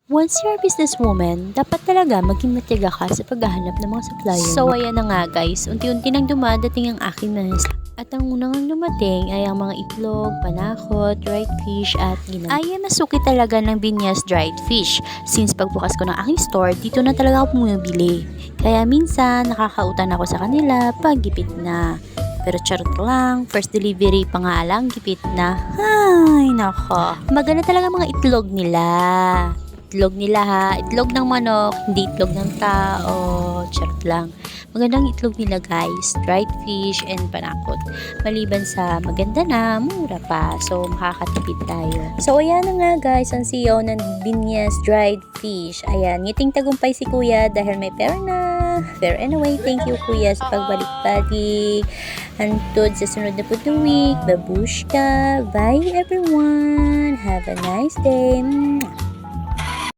Once you're a businesswoman, dapat talaga maging matiyaga ka sa paghahanap ng mga supplier. So, ayan na nga guys, unti-unti nang dumadating ang aking mga at ang unang dumating ay ang mga itlog, panakot, dried fish at ginang. Ay, masuki talaga ng Binyas dried fish. Since pagbukas ko ng aking store, dito na talaga ako bumibili. Kaya minsan, nakakautan ako sa kanila pag gipit na. Pero charot lang, first delivery pa nga lang, gipit na. Ay, nako. Maganda talaga mga itlog nila. Itlog nila ha, itlog ng manok, hindi itlog ng tao. Charot lang. Magandang itlog nila guys, dried fish and panakot. Maliban sa maganda na, mura pa. So, makakatipid tayo. So, ayan na nga guys, ang CEO ng Binyas dried fish. Ayan, ngiting tagumpay si kuya dahil may pera na. Pero anyway, thank you kuya sa pagbalik-balik. Hantod sa sunod na po ng week. Babushka. Bye everyone. Have a nice day.